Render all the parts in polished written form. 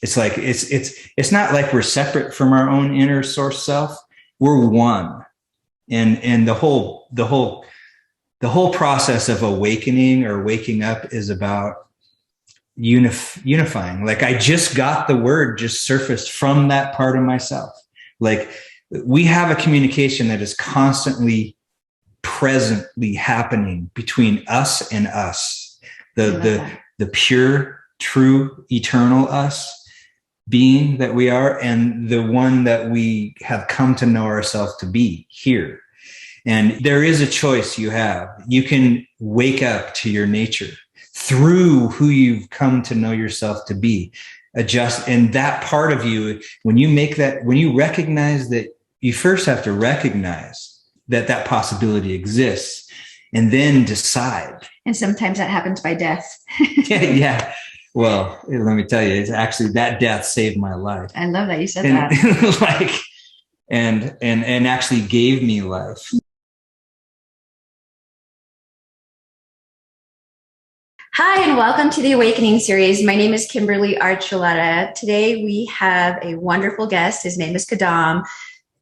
It's like, it's not like we're separate from our own inner source self. We're one. And the whole process of awakening or waking up is about unifying. Like, I just got the word just surfaced from that part of myself. Like, we have a communication that is constantly presently happening between us and us, the pure, true, eternal us being that we are, and the one that we have come to know ourselves to be here. And there is a choice you have. You can wake up to your nature through who you've come to know yourself to be. Adjust. And that part of you, when you recognize that, you first have to recognize that that possibility exists, and then decide. And sometimes that happens by death. Yeah. Well, let me tell you, it's actually that death saved my life. I love that you said that. Like, and actually gave me life. Hi, and welcome to the Awakening series. My name is Kimberly Archuleta. Today we have a wonderful guest. His name is Khadham.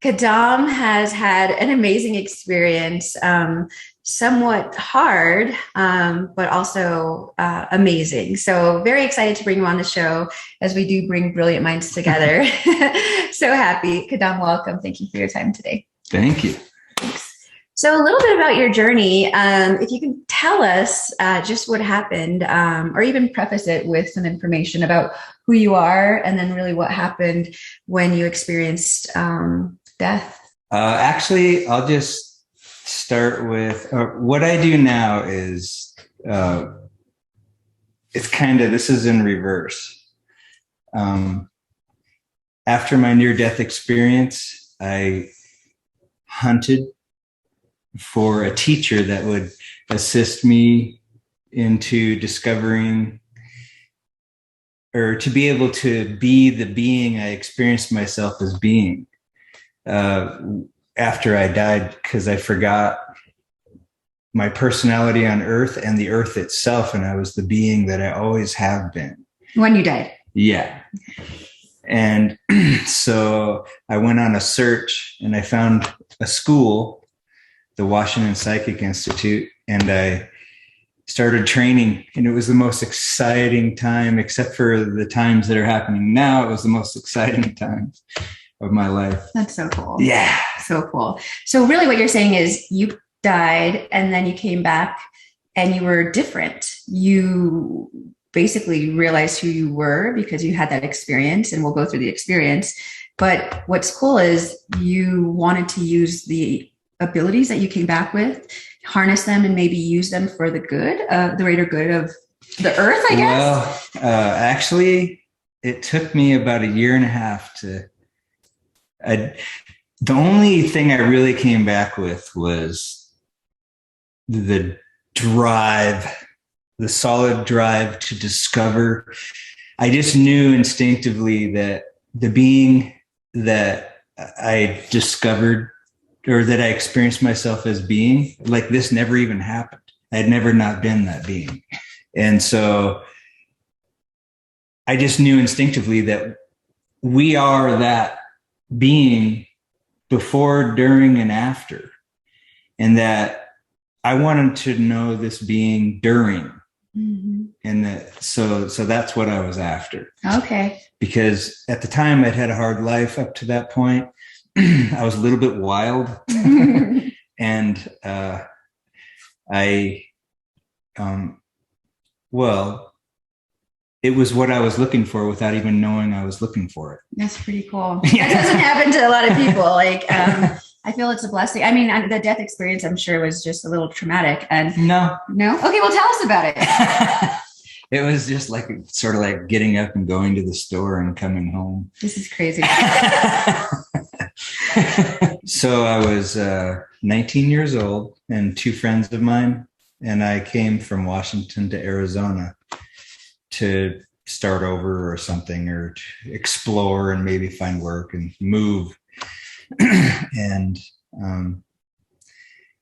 Khadham has had an amazing experience, somewhat hard, but also amazing. So very excited to bring him on the show, as we do bring brilliant minds together. So happy. Khadham, welcome. Thank you for your time today. Thank you. Thanks. So a little bit about your journey. If you can tell us just what happened, or even preface it with some information about who you are, and then really what happened when you experienced death. Actually, I'll just start with what I do now is it's kind of, this is in reverse. After my near-death experience, I hunted for a teacher that would assist me into discovering, or to be able to be the being I experienced myself as being after I died, because I forgot my personality on earth and the earth itself, and I was the being that I always have been. When you died? Yeah. And so I went on a search, and I found a school, the Washington Psychic Institute, and I started training, and it was the most exciting time, except for the times that are happening now. It was the most exciting times of my life. That's so cool. Yeah. So cool. So really what you're saying is you died, and then you came back, and you were different. You basically realized who you were because you had that experience, and we'll go through the experience. But what's cool is you wanted to use the abilities that you came back with, harness them, and maybe use them for the good, the greater good of the earth, I guess. Well, actually, it took me about a year and a half the only thing I really came back with was the drive, the solid drive to discover. I just knew instinctively that the being that I discovered, or that I experienced myself as being, like, this never even happened. I had never not been that being. And so I just knew instinctively that we are that being before, during, and after. And that I wanted to know this being during. Mm-hmm. And so that's what I was after. Okay. Because at the time I'd had a hard life up to that point. I was a little bit wild. And it was what I was looking for without even knowing I was looking for it. That's pretty cool. That doesn't happen to a lot of people. Like, I feel it's a blessing. I mean, the death experience, I'm sure, was just a little traumatic. And No. Okay, well, tell us about it. It was just like, sort of like getting up and going to the store and coming home. This is crazy. So I was 19 years old, and two friends of mine and I came from Washington to Arizona to start over or something, or to explore and maybe find work and move. And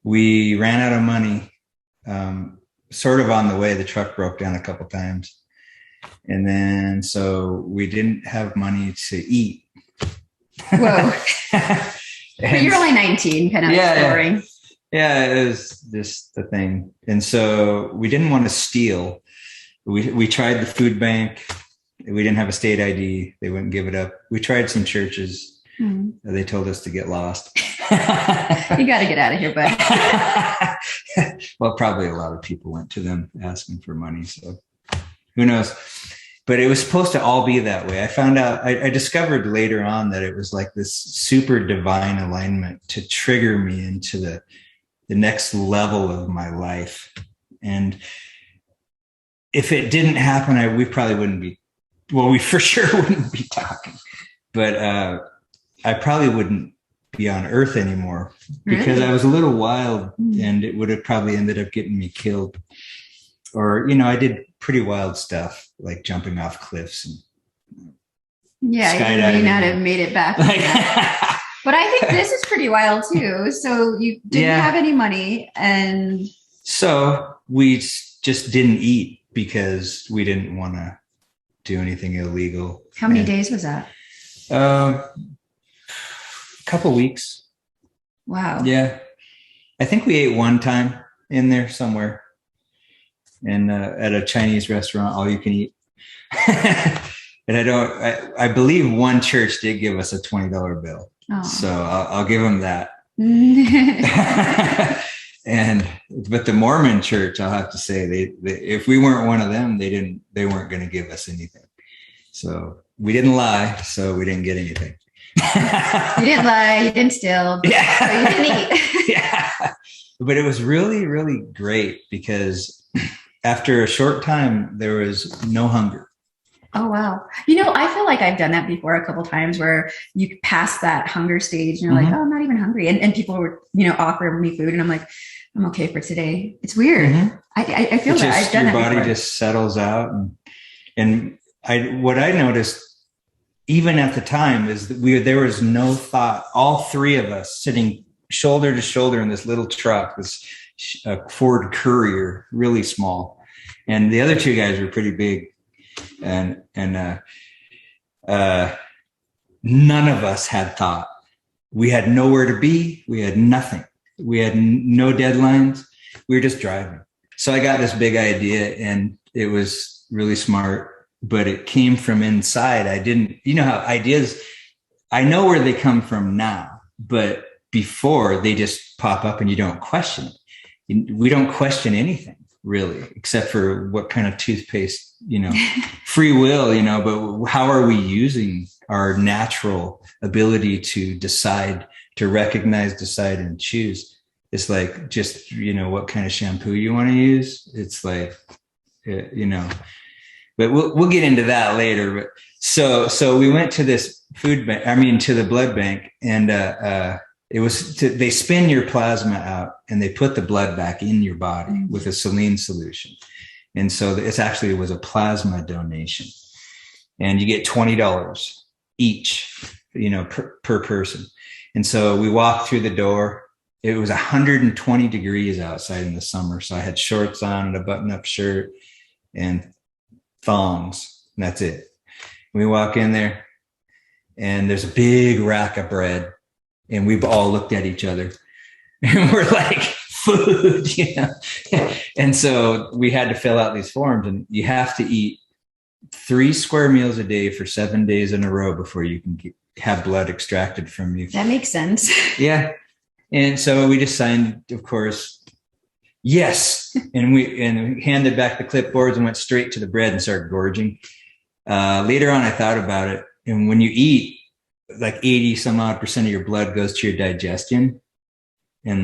we ran out of money. Sort of on the way, the truck broke down a couple times. And then, so we didn't have money to eat. Whoa. But you're only 19, kind of exploring. Yeah, it was just the thing. And so we didn't want to steal. We tried the food bank. We didn't have a state ID. They wouldn't give it up. We tried some churches. Mm-hmm. They told us to get lost. You got to get out of here, bud. Well, probably a lot of people went to them asking for money. So who knows? But it was supposed to all be that way. I found out, I discovered later on that it was like this super divine alignment to trigger me into the next level of my life. And if it didn't happen, we probably wouldn't be, well, we for sure wouldn't be talking. But I probably wouldn't be on earth anymore because really? I was a little wild, and it would have probably ended up getting me killed. Or, I did pretty wild stuff like jumping off cliffs and skydiving. You may not have made it back. But I think this is pretty wild too. So you didn't have any money, and so we just didn't eat because we didn't want to do anything illegal. How many days was that? A couple weeks. Wow. Yeah. I think we ate one time in there somewhere. And at a Chinese restaurant, all you can eat. And I believe one church did give us a $20 bill. Oh. So I'll give them that. But the Mormon church, I'll have to say, they if we weren't one of them, they weren't going to give us anything. So we didn't lie, so we didn't get anything. You didn't lie, you didn't steal, yeah. So you didn't eat. Yeah. But it was really, really great because after a short time, there was no hunger. Oh, wow. I feel like I've done that before a couple of times where you pass that hunger stage and you're like, oh, I'm not even hungry. And people were, offering me food and I'm like, I'm okay for today. It's weird. Mm-hmm. I feel that I've done that before. Your body just settles out. And what I noticed even at the time is that there was no thought. All three of us sitting shoulder to shoulder in this little truck, this Ford Courier, really small. And the other two guys were pretty big. And none of us had thought. We had nowhere to be. We had nothing. We had no deadlines. We were just driving. So I got this big idea, and it was really smart, but it came from inside. I didn't, how ideas, I know where they come from now, but before they just pop up and you don't question it. We don't question anything really, except for what kind of toothpaste, free will, but how are we using our natural ability to decide, to recognize, decide, and choose? It's like just, what kind of shampoo you want to use. It's like, but we'll get into that later. But so we went to this food bank, to the blood bank, and it was they spin your plasma out and they put the blood back in your body with a saline solution. And so it was a plasma donation, and you get $20 each, per person. And so we walked through the door. It was 120 degrees outside in the summer. So I had shorts on and a button-up shirt and thongs, and that's it. We walk in there, and there's a big rack of bread, and we've all looked at each other, and we're like, food, And so we had to fill out these forms, and you have to eat 3 square meals a day for 7 days in a row before you can have blood extracted from you. That makes sense. Yeah. And so we just signed, of course, yes. And we handed back the clipboards and went straight to the bread and started gorging. Later on, I thought about it. And when you eat, like 80 some odd % of your blood goes to your digestion. And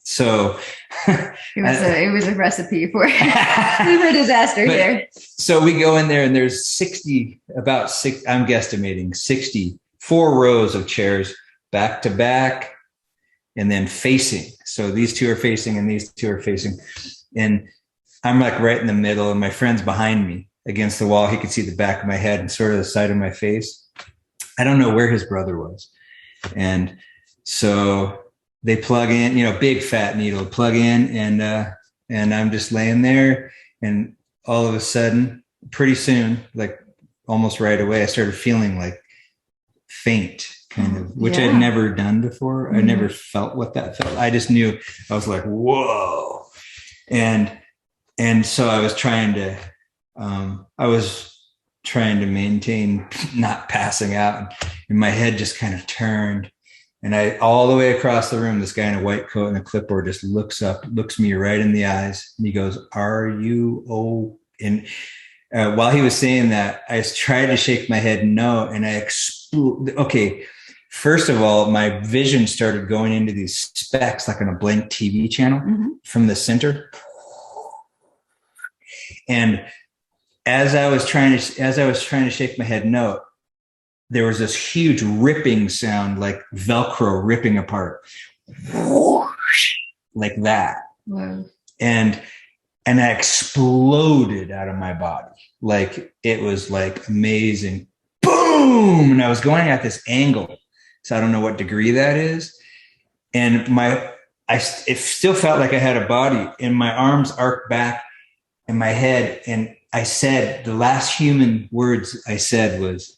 so it was a recipe for disaster here. So we go in there, and there's about 6, I'm guesstimating 64 rows of chairs back to back and then facing. So these two are facing and these two are facing. And I'm like right in the middle, and my friend's behind me against the wall. He could see the back of my head and sort of the side of my face. I don't know where his brother was. And so they plug in, big fat needle, plug in, and I'm just laying there, and all of a sudden, pretty soon, like almost right away, I started feeling like faint, kind of, which I'd never done before. I never felt what that felt. I just knew. I was like, whoa. And so I was trying to maintain not passing out, and my head just kind of turned, and all the way across the room, this guy in a white coat and a clipboard just looks me right in the eyes, and he goes, "Are you oh?" And while he was saying that, I tried to shake my head no, and I exploded. Okay, first of all, my vision started going into these specks like on a blank TV channel from the center. And as I was trying to shake my head no, there was this huge ripping sound, like Velcro ripping apart, like that. Wow. And I exploded out of my body. Like, it was like amazing. Boom! And I was going at this angle, so I don't know what degree that is. And it still felt like I had a body, and my arms arced back in my head, and I said, the last human words I said was,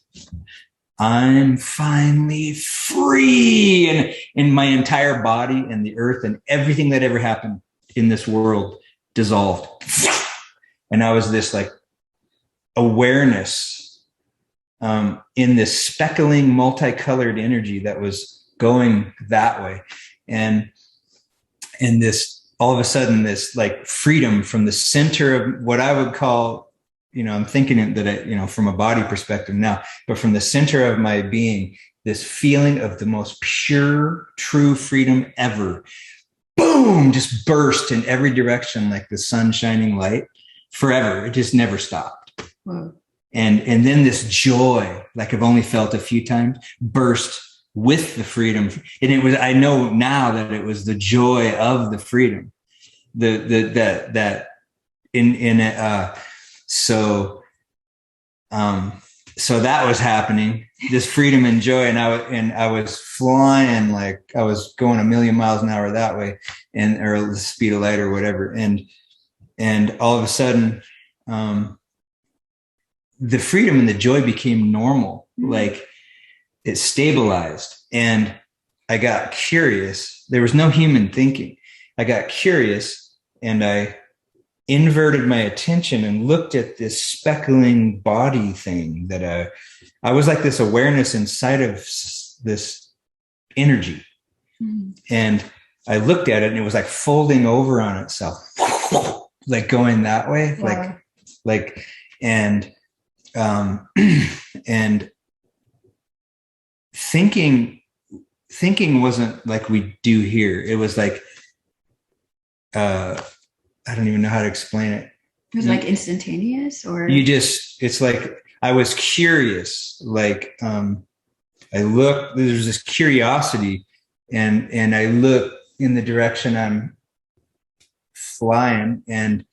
"I'm finally free." And my entire body and the earth and everything that ever happened in this world dissolved. And I was this like awareness in this speckling, multicolored energy that was going that way. And this, all of a sudden, this like freedom from the center of what I would call, I'm thinking that from a body perspective now, but from the center of my being, this feeling of the most pure, true freedom ever, boom, just burst in every direction like the sun shining light forever. It just never stopped. Wow. And then this joy, like I've only felt a few times, burst with the freedom. And I know now that it was the joy of the freedom, so that was happening, this freedom and joy. And I was flying, like I was going 1,000,000 miles an hour that way, or the speed of light or whatever. And all of a sudden, the freedom and the joy became normal. Like, it stabilized, and I got curious. There was no human thinking. I got curious, and I inverted my attention and looked at this speckling body thing that I was like this awareness inside of this energy. And I looked at it, and it was like folding over on itself, like going that way. Wow. And thinking wasn't like we do here. It was like, I don't even know how to explain it. It was like instantaneous, or it's like I was curious. Like, I looked, there's this curiosity, and I looked in the direction I'm flying, and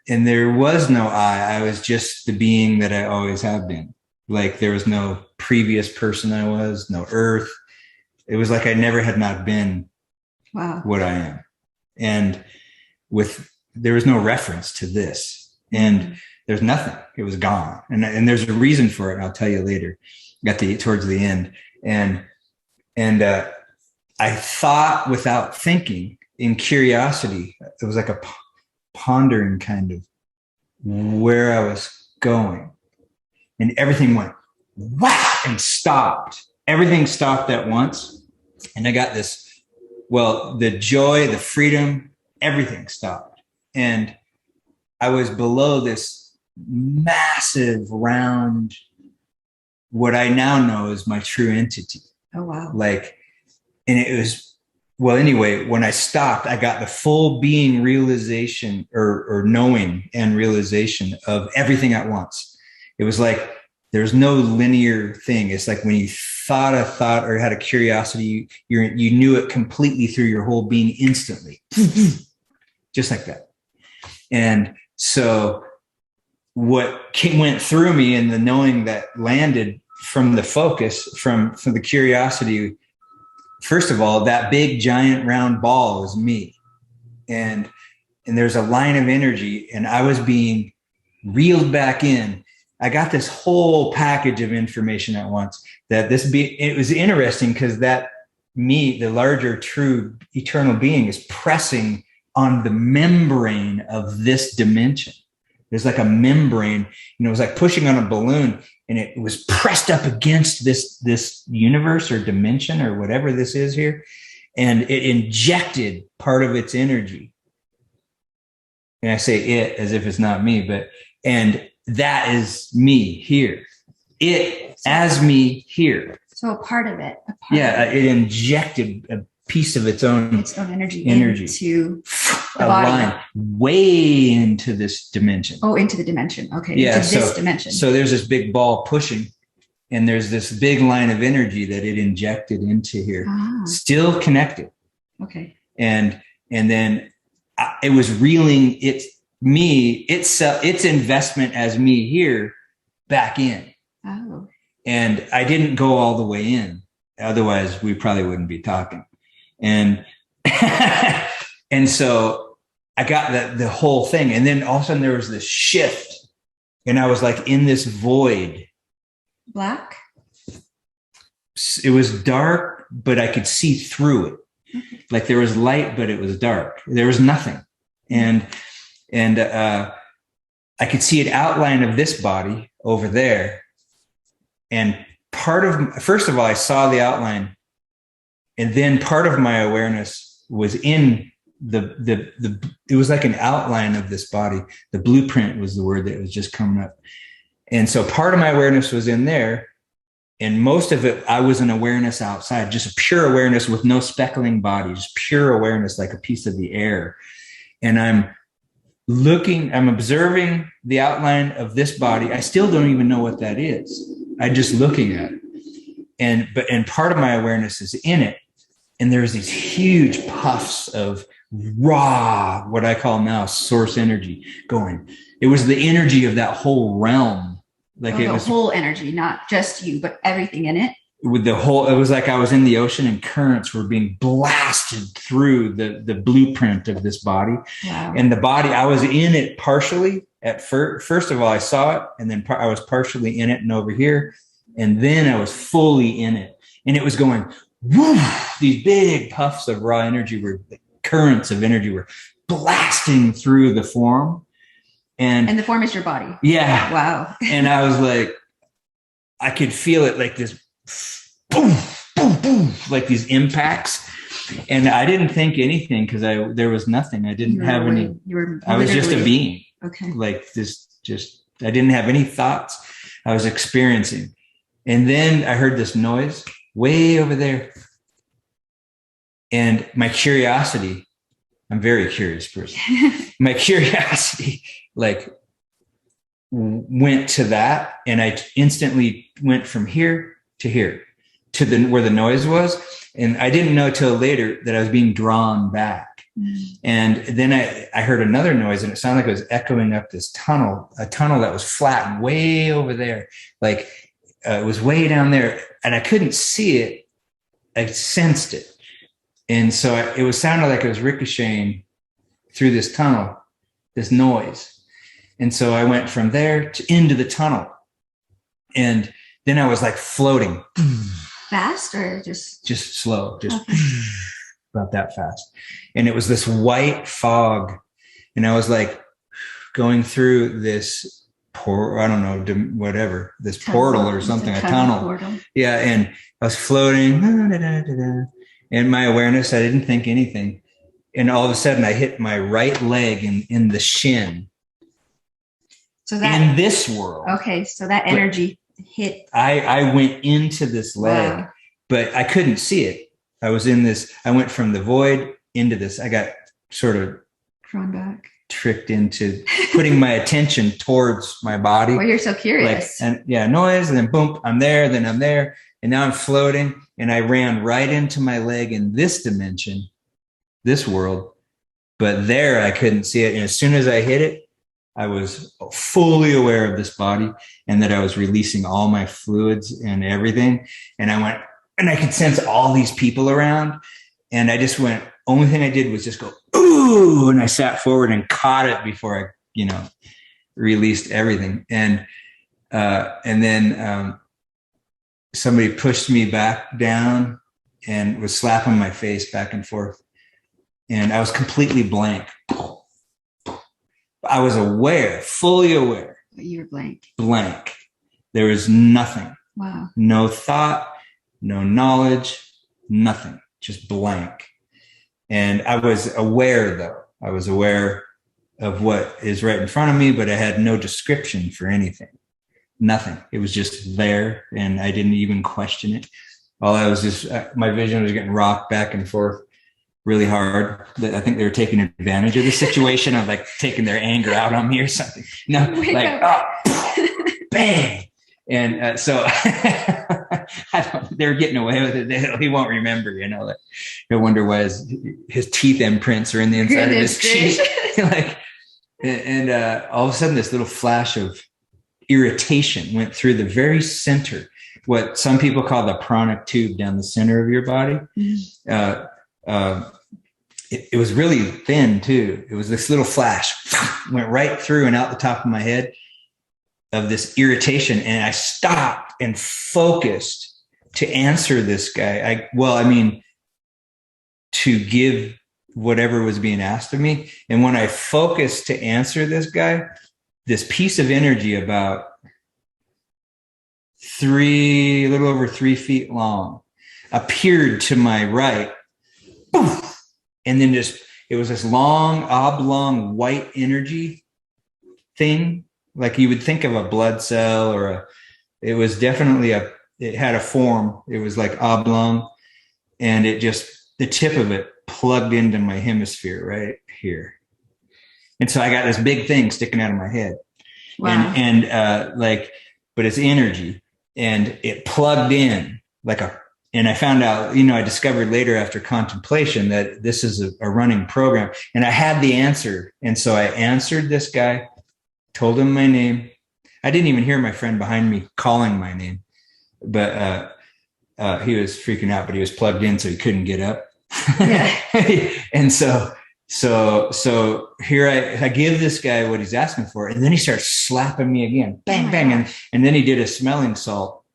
there was no I was just the being that I always have been. Like, there was no previous person I was, no earth. It was like I never had not been what I am. And there was no reference to this, and there's nothing. It was gone. And there's a reason for it. And I'll tell you later, towards the end. And I thought without thinking, in curiosity. It was like a pondering kind of where I was going, and everything went whack and stopped. Everything stopped at once. And I got this, the joy, the freedom, everything stopped. And I was below this massive round, what I now know is my true entity. Oh, wow. And it was, anyway, when I stopped, I got the full being realization or knowing and realization of everything at once. It was like, there's no linear thing. It's like when you thought a thought or had a curiosity, you knew it completely through your whole being instantly, just like that. And so what went through me and the knowing that landed from the focus, from the curiosity, first of all, that big giant round ball is me. And there's a line of energy, and I was being reeled back in. I got this whole package of information at once. It was interesting because that me, the larger, true, eternal being, is pressing on the membrane of this dimension. There's like a membrane, it was like pushing on a balloon, and it was pressed up against this universe or dimension or whatever this is here. And it injected part of its energy. And I say it as if it's not me, and that is me here. It as me here. So a part of it. It injected a piece of its own energy into a line way into this dimension. Oh, into the dimension. Okay. Yeah. Into this dimension. So there's this big ball pushing, and there's this big line of energy that it injected into here, still connected. Okay. And then it was reeling its investment as me here back in. Oh. And I didn't go all the way in. Otherwise, we probably wouldn't be talking. And and so I got the whole thing. And then all of a sudden there was this shift. And I was like in this void. Black? It was dark, but I could see through it. Okay. Like there was light, but it was dark. There was nothing. And I could see an outline of this body over there. And first of all, I saw the outline, and then part of my awareness was in it was like an outline of this body. The blueprint was the word that was just coming up. And so part of my awareness was in there, and most of it, I was in awareness outside, just a pure awareness with no speckling body, just pure awareness, like a piece of the air. And I'm observing the outline of this body. I still don't even know what that is. I'm just looking at it. And part of my awareness is in it. And there's these huge puffs of raw, what I call now source energy going. It was the energy of that whole realm. Like it was the whole energy, not just you, but everything in it. With it was like I was in the ocean and currents were being blasted through the blueprint of this body. Wow. And the body, I was in it partially at first of all, I saw it, and then I was partially in it and over here. And then I was fully in it, and it was going, woo, these big puffs of raw energy currents of energy were blasting through the form. And the form is your body. Yeah. Wow. And I was like, I could feel it like this boom, boom, boom, like these impacts. And I didn't think anything because there was nothing. I didn't have any. I was just a being. Okay. Like this, I didn't have any thoughts. I was experiencing. And then I heard this noise way over there. And my curiosity, I'm a very curious person. My curiosity, went to that. And I instantly went from here to here to where the noise was. And I didn't know till later that I was being drawn back. And then I heard another noise, and it sounded like it was echoing up this tunnel, a tunnel that was flat and way over there. Like it was way down there, and I couldn't see it. I sensed it. And so it was sounding like it was ricocheting through this tunnel, this noise. And so I went from there into the tunnel. And then I was like floating. Fast or just slow, about that fast. And it was this white fog. And I was like going through this this portal or something, a tunnel. Portal. Yeah. And I was floating. And my awareness, I didn't think anything. And all of a sudden I hit my right leg in the shin. So that in this world. Okay. So that energy hit. I went into this leg, wow. But I couldn't see it. I was in this, I went from the void into this. I got sort of drawn back, tricked into putting my attention towards my body. Well, you're so curious. Noise, and then boom, I'm there, then I'm there. And now I'm floating, and I ran right into my leg in this dimension, this world. But there I couldn't see it. And as soon as I hit it, I was fully aware of this body and that I was releasing all my fluids and everything. And I went, and I could sense all these people around. And I just went, only thing I did was just go, ooh, and I sat forward and caught it before I, released everything. And then somebody pushed me back down and was slapping my face back and forth. And I was completely blank. I was aware, fully aware. You were blank. Blank. There was nothing. Wow. No thought, no knowledge, nothing, just blank. And I was aware, though. I was aware of what is right in front of me, but I had no description for anything. Nothing. It was just there, and I didn't even question it. All I was just, my vision was getting rocked back and forth really hard. I think they were taking advantage of the situation of like taking their anger out on me or something. No, like, bang. And so they're getting away with it. He won't remember, like, he'll wonder why his teeth imprints are in the inside of his cheek. And all of a sudden this little flash of irritation went through the very center, what some people call the pranic tube down the center of your body. It was really thin too. It was this little flash, went right through and out the top of my head of this irritation. And I stopped and focused to answer this guy. To give whatever was being asked of me. And when I focused to answer this guy, this piece of energy about a little over 3 feet long appeared to my right. Boom, and then it was this long, oblong, white energy thing. Like you would think of a blood cell it was definitely it had a form. It was like oblong, and the tip of it plugged into my hemisphere right here. And so I got this big thing sticking out of my head. Wow. But it's energy, and it plugged in and I found out, I discovered later after contemplation that this is a running program, and I had the answer. And so I answered this guy, told him my name. I didn't even hear my friend behind me calling my name, but he was freaking out, but he was plugged in, so he couldn't get up. Yeah. And so here I give this guy what he's asking for, and then he starts slapping me again, bang, bang. And then he did a smelling salt,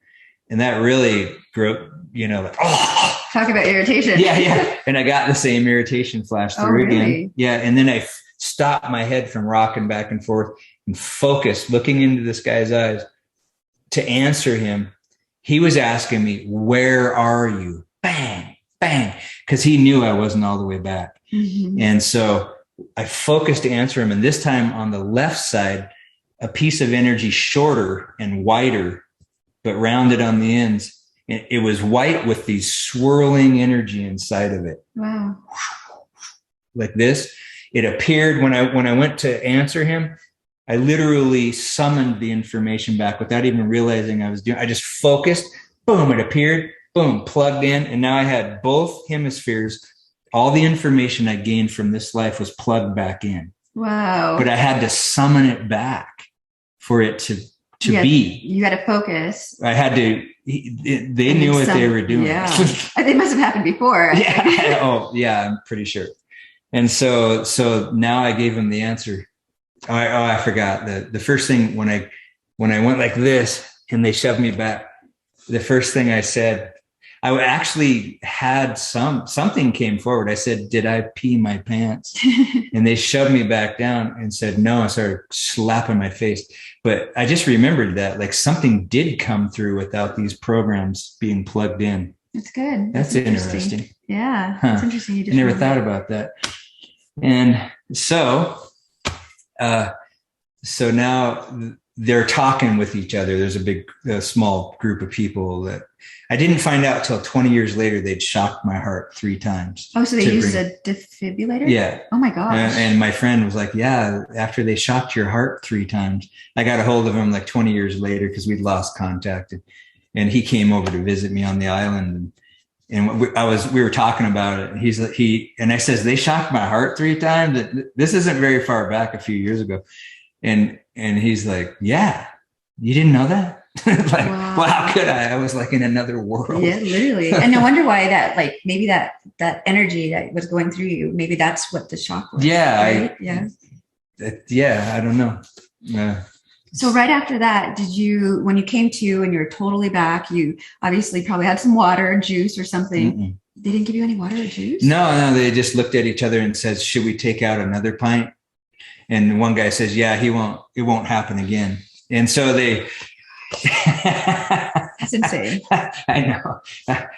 and that really grew, Talk about irritation. Yeah. And I got the same irritation flash through again. Yeah. And then I stopped my head from rocking back and forth and focused, looking into this guy's eyes to answer him. He was asking me, where are you? Bang, bang. Because he knew I wasn't all the way back. Mm-hmm. And so I focused to answer him. And this time on the left side, a piece of energy shorter and wider, but rounded on the ends. It was white with these swirling energy inside of it. Wow. Like this. It appeared when I went to answer him, I literally summoned the information back without even realizing I was doing. I just focused, boom, it appeared, boom, plugged in. And now I had both hemispheres. All the information I gained from this life was plugged back in. Wow. But I had to summon it back for it to be. You had to focus. I had to. They knew what they were doing. Yeah. They must have happened before. Yeah. Oh, yeah. I'm pretty sure. And so now I gave him the answer. I forgot the first thing when I went like this and they shoved me back. The first thing I said, I actually had something came forward. I said, "Did I pee my pants?" And they shoved me back down and said, "No." I started slapping my face. But I just remembered that like something did come through without these programs being plugged in. That's good. That's interesting. Yeah. That's interesting. You just never thought about that. And so now they're talking with each other. There's a small group of people that I didn't find out till 20 years later. They'd shocked my heart 3 times. Oh, so they used a defibrillator? Yeah. Oh my gosh. And my friend was like, yeah, after they shocked your heart 3 times, I got a hold of him like 20 years later because we'd lost contact. And he came over to visit me on the island. And we were talking about it. And I says, they shocked my heart 3 times. This isn't very far back, a few years ago. And he's like, yeah, you didn't know that? Like, Wow. well, how could I was like in another world. Yeah, literally. And no wonder why that, like, maybe that energy that was going through you, maybe that's what the shock was. Yeah, right? I don't know. So right after that, when you came to and you're totally back, you obviously probably had some water, juice, or something. Mm-mm. They didn't give you any water or juice? No, they just looked at each other and said, should we take out another pint? And one guy says, yeah, it won't happen again. And so they, That's insane. I know.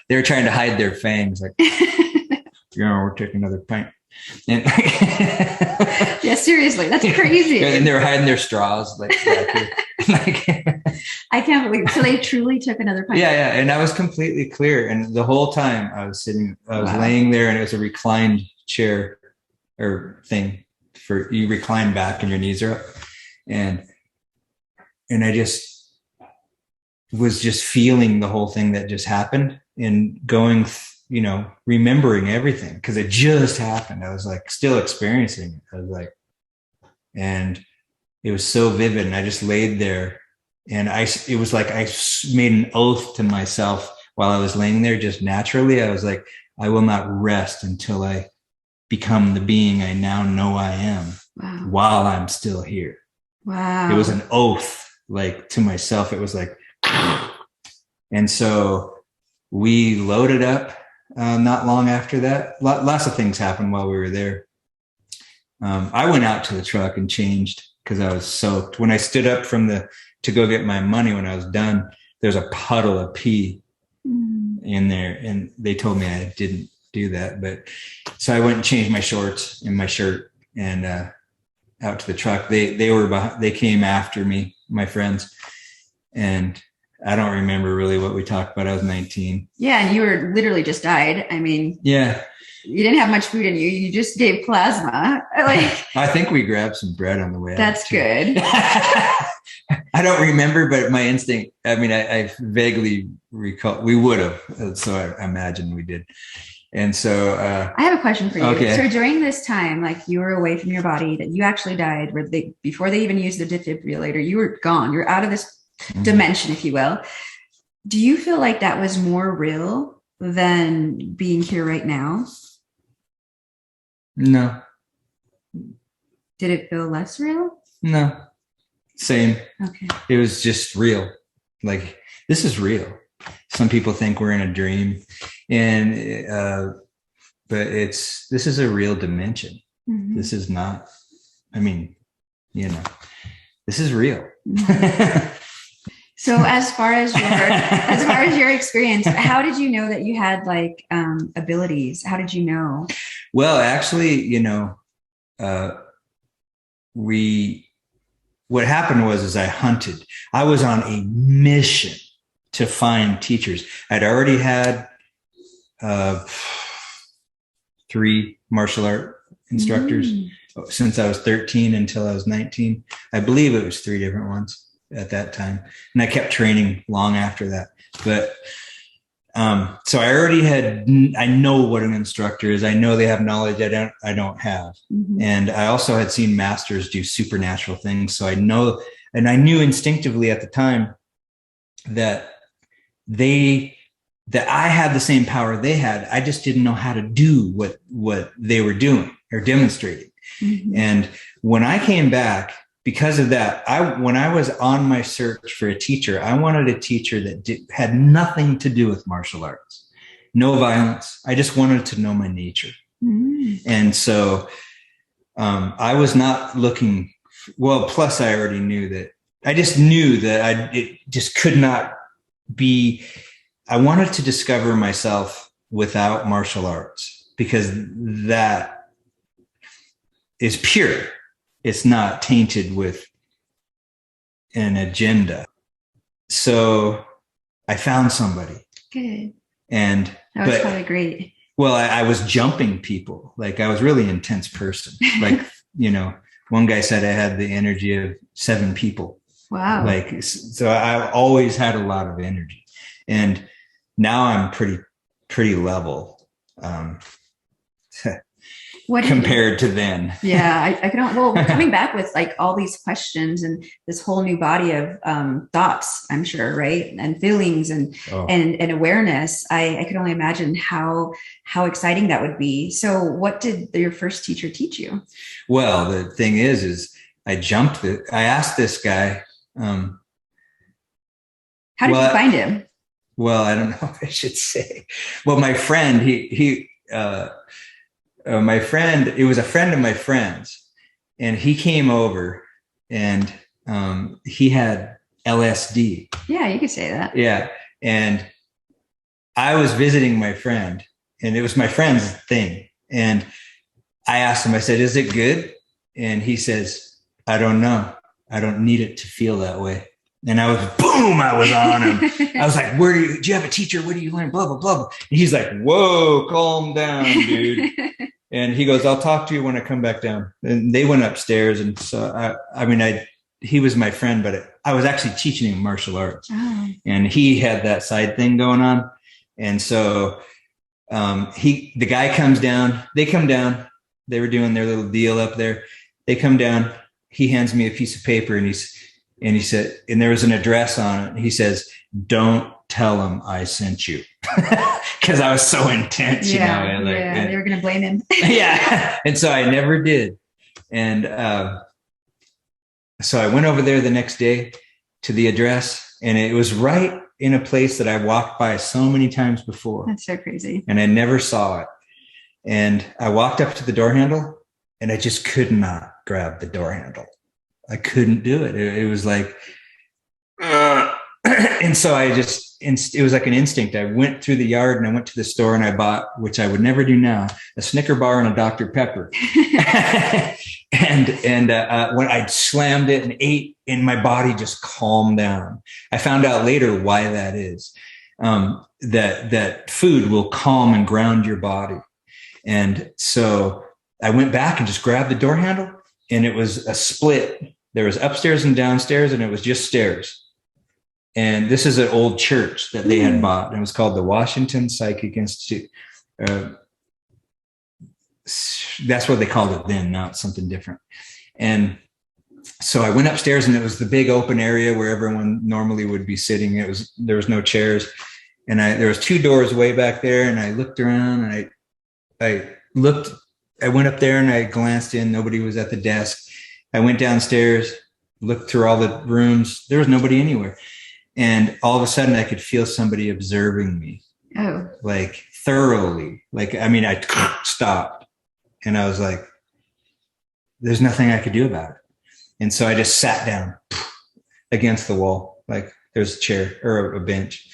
They were trying to hide their fangs. Like, we're taking another pint. And yeah, seriously, that's crazy. And they were hiding their straws. Like I can't believe it. So they truly took another pint. Yeah. And I was completely clear. And the whole time I was laying there, and it was a reclined chair or thing for you recline back and your knees are up. And I just was just feeling the whole thing that just happened and going, remembering everything because it just happened. I was like still experiencing it. I was like, and it was so vivid. And I just laid there, and it was like I made an oath to myself while I was laying there, just naturally. I was like, I will not rest until I become the being I now know I am. Wow. While I'm still here. Wow. It was an oath, like to myself. It was like, and so we loaded up. Not long after that, lots of things happened while we were there. I went out to the truck and changed because I was soaked. When I stood up to go get my money, when I was done, there's a puddle of pee in there, and they told me I didn't do that. But so I went and changed my shorts and my shirt and out to the truck. They came after me, my friends, and I don't remember really what we talked about. I was 19. Yeah. And you were literally just died. I mean, yeah, you didn't have much food in you. You just gave plasma. Like, I think we grabbed some bread on the way. That's good. I don't remember, but my instinct, I vaguely recall we would have. So I imagine we did. And so I have a question for you. Okay. So during this time, like you were away from your body, that you actually died, before they even used the defibrillator, you were gone. You're out of this dimension, if you will. Do you feel like that was more real than being here right now? No. Did it feel less real? No. Same. Okay. It was just real. Like, this is real. Some people think we're in a dream, and but this is a real dimension. Mm-hmm. This is not, this is real. Mm-hmm. So as far as your experience, how did you know that you had like abilities? How did you know? Well, actually, what happened was I hunted. I was on a mission to find teachers. I'd already had 3 martial art instructors since I was 13 until I was 19. I believe it was 3 different ones at that time. And I kept training long after that. But so I already I know what an instructor is. I know they have knowledge I don't have. Mm-hmm. And I also had seen masters do supernatural things. So I know, and I knew instinctively at the time that I had the same power they had. I just didn't know how to do what they were doing or demonstrating. Mm-hmm. And when I came back, because of that, when I was on my search for a teacher, I wanted a teacher that had nothing to do with martial arts, no violence. I just wanted to know my nature. Mm-hmm. And so I was not looking, plus I already knew that, I just knew that it just could not be, I wanted to discover myself without martial arts because that is pure. It's not tainted with an agenda. So I found somebody. Good. And that was probably great. Well, I was jumping people. Like I was a really intense person. Like, one guy said I had the energy of 7 people. Wow. Like, so I always had a lot of energy. And now I'm pretty level. compared to then. Yeah, I can. Well, coming back with like all these questions and this whole new body of thoughts, I'm sure, right, and feelings and awareness. I can only imagine how exciting that would be. So, what did your first teacher teach you? Well, the thing is I jumped it. I asked this guy. How did you find him? Well, I don't know if I should say. Well, my friend, my friend, it was a friend of my friend's, and he came over, and he had LSD. Yeah, you could say that. Yeah. And I was visiting my friend, and it was my friend's thing. And I asked him, I said, is it good? And he says, I don't know. I don't need it to feel that way. And I was, boom, I was on him. I was like, do you have a teacher? What do you learn? Blah, blah, blah, blah. And he's like, whoa, calm down, dude. And he goes, I'll talk to you when I come back down. And they went upstairs. And so, he was my friend, but I was actually teaching him martial arts. Oh. And he had that side thing going on. And so the guy comes down, they come down, they were doing their little deal up there. They come down, he hands me a piece of paper, and he said, and there was an address on it. He says, don't tell him I sent you. Because I was so intense, they were going to blame him. Yeah. And so I never did. And so I went over there the next day to the address, and it was right in a place that I walked by so many times before. That's so crazy. And I never saw it. And I walked up to the door handle, and I just could not grab the door handle. I couldn't do it. It was like, and so it was like an instinct. I went through the yard, and I went to the store, and I bought, which I would never do now, a Snicker bar and a Dr. Pepper. and when I slammed it and ate, and my body just calmed down. I found out later why that is. That food will calm and ground your body. And so I went back and just grabbed the door handle, and it was a split. There was upstairs and downstairs, and it was just stairs. And this is an old church that they had bought, and it was called the Washington Psychic Institute. That's what they called it then. Now it's something different. And so I went upstairs, and it was the big open area where everyone normally would be sitting. There was no chairs, and there was two doors way back there. And I looked around, and I went up there, and I glanced in. Nobody was at the desk. I went downstairs, looked through all the rooms. There was nobody anywhere. And all of a sudden I could feel somebody observing me. Oh. Like thoroughly. I stopped, and I was like, there's nothing I could do about it. And so I just sat down against the wall. Like there's a chair or a bench.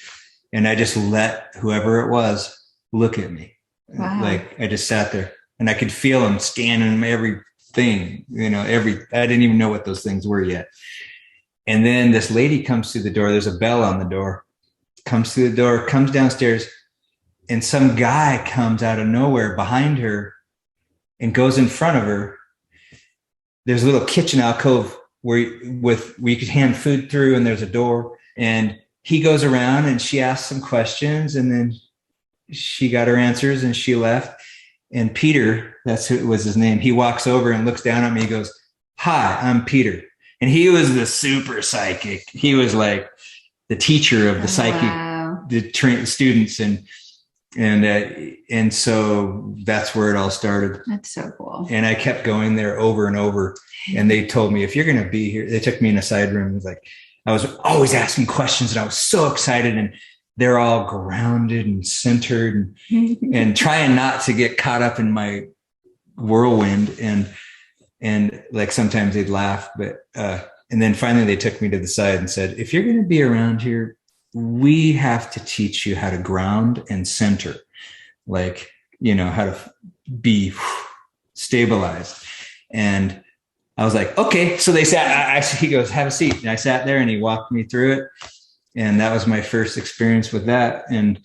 And I just let whoever it was look at me. Wow. Like I just sat there, and I could feel them scanning everything, I didn't even know what those things were yet. And then this lady comes through the door. There's a bell on the door, comes through the door, comes downstairs, and some guy comes out of nowhere behind her and goes in front of her. There's a little kitchen alcove where you could hand food through, and there's a door, and he goes around, and she asks some questions, and then she got her answers, and she left. And Peter, that's who was his name, he walks over and looks down at me. He goes, hi, I'm Peter. And he was the super psychic. He was like the teacher of the psychic, the students. And so that's where it all started. That's so cool. And I kept going there over and over. And they told me, if you're going to be here, they took me in a side room. It was like, I was always asking questions, and I was so excited, and they're all grounded and centered and trying not to get caught up in my whirlwind. And like sometimes they'd laugh, but, and then finally they took me to the side and said, if you're going to be around here, we have to teach you how to ground and center, like, how to be stabilized. And I was like, okay. So they he goes, have a seat. And I sat there, and he walked me through it. And that was my first experience with that. And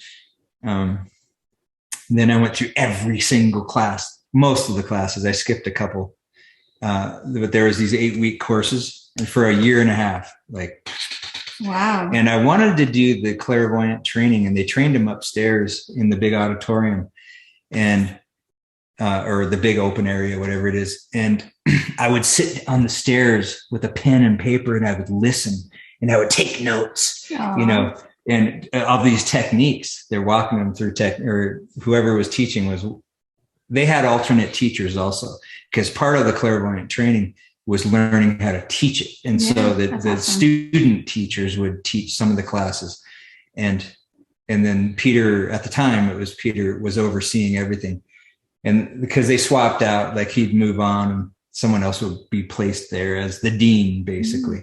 then I went through every single class, most of the classes. I skipped a couple. But there was these 8-week courses, and for a year and a half, like, wow. And I wanted to do the clairvoyant training, and they trained him upstairs in the big auditorium. And or the big open area, whatever it is. And I would sit on the stairs with a pen and paper, and I would listen, and I would take notes, and of these techniques. They're walking them through or whoever was teaching they had alternate teachers also, because part of the clairvoyant training was learning how to teach it. And so the awesome. Student teachers would teach some of the classes. And then Peter, at the time, Peter was overseeing everything. And because they swapped out, like he'd move on and someone else would be placed there as the dean, basically.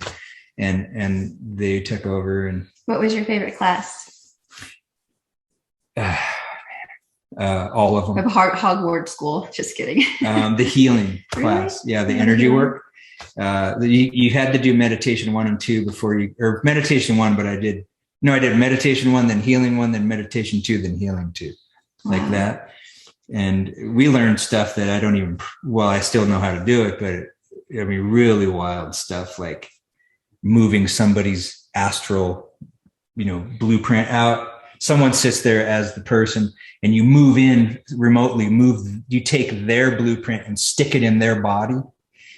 And they took over. And what was your favorite class? All of them. Of Hogwarts school. Just kidding. The healing class. Yeah. The energy work. You had to do meditation 1 and 2 or meditation 1, but I did meditation 1, then healing 1, then meditation 2, then healing 2, like that. And we learned stuff that I still know how to do it, but really wild stuff, like moving somebody's astral, blueprint out. Someone sits there as the person, and you move in remotely, you take their blueprint and stick it in their body.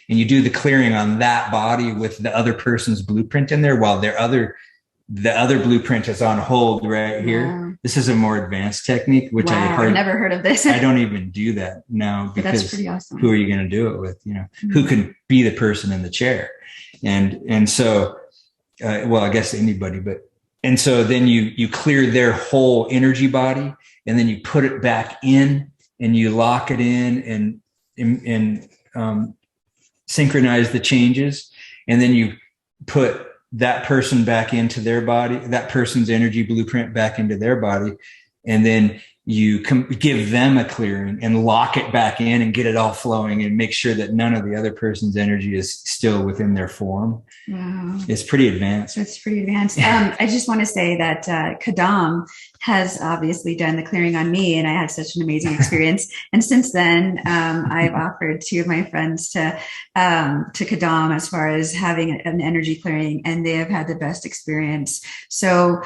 And you do the clearing on that body with the other person's blueprint in there, while the other blueprint is on hold right here. Wow. This is a more advanced technique, which I've never heard of this. I don't even do that now, because that's pretty awesome. Who are you going to do it with? Who can be the person in the chair? And so, I guess anybody, and so then you clear their whole energy body, and then you put it back in, and you lock it in and synchronize the changes, and then you put that person back into their body, that person's energy blueprint back into their body, and then you give them a clearing and lock it back in and get it all flowing and make sure that none of the other person's energy is still within their form. Wow. It's pretty advanced. It's pretty advanced. I just want to say that Khadham has obviously done the clearing on me, and I had such an amazing experience. And since then, I've offered 2 of my friends to Khadham as far as having an energy clearing, and they have had the best experience. So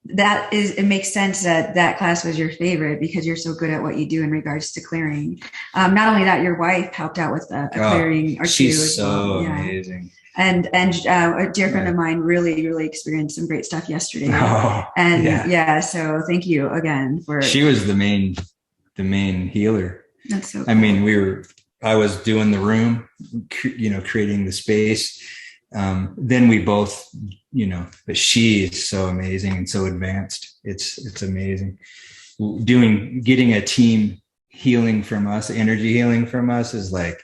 it makes sense that class was your favorite, because you're so good at what you do in regards to clearing. Not only that, your wife helped out with a clearing or 2. She's so amazing. And a dear friend of mine really, really experienced some great stuff yesterday. So thank you again she was the main healer. That's so cool. I was doing the room, creating the space. Then we both, but she is so amazing and so advanced. It's amazing. Getting a team healing from us, energy healing from us, is like,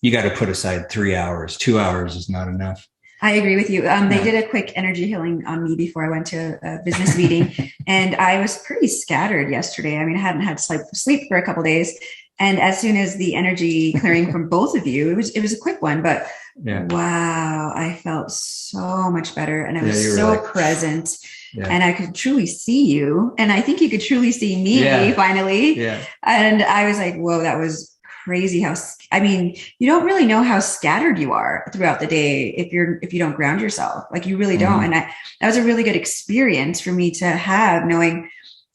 you got to put aside 3 hours. 2 hours is not enough. I agree with you. They did a quick energy healing on me before I went to a business meeting, and I was pretty scattered yesterday. I hadn't had sleep for a couple of days. And as soon as the energy clearing from both of you, it was a quick one, but wow, I felt so much better, and I was so present, and I could truly see you, and I think you could truly see me finally. Yeah. And I was like, whoa, that was crazy. You don't really know how scattered you are throughout the day if you don't ground yourself. Like, you really don't. And that was a really good experience for me to have, knowing,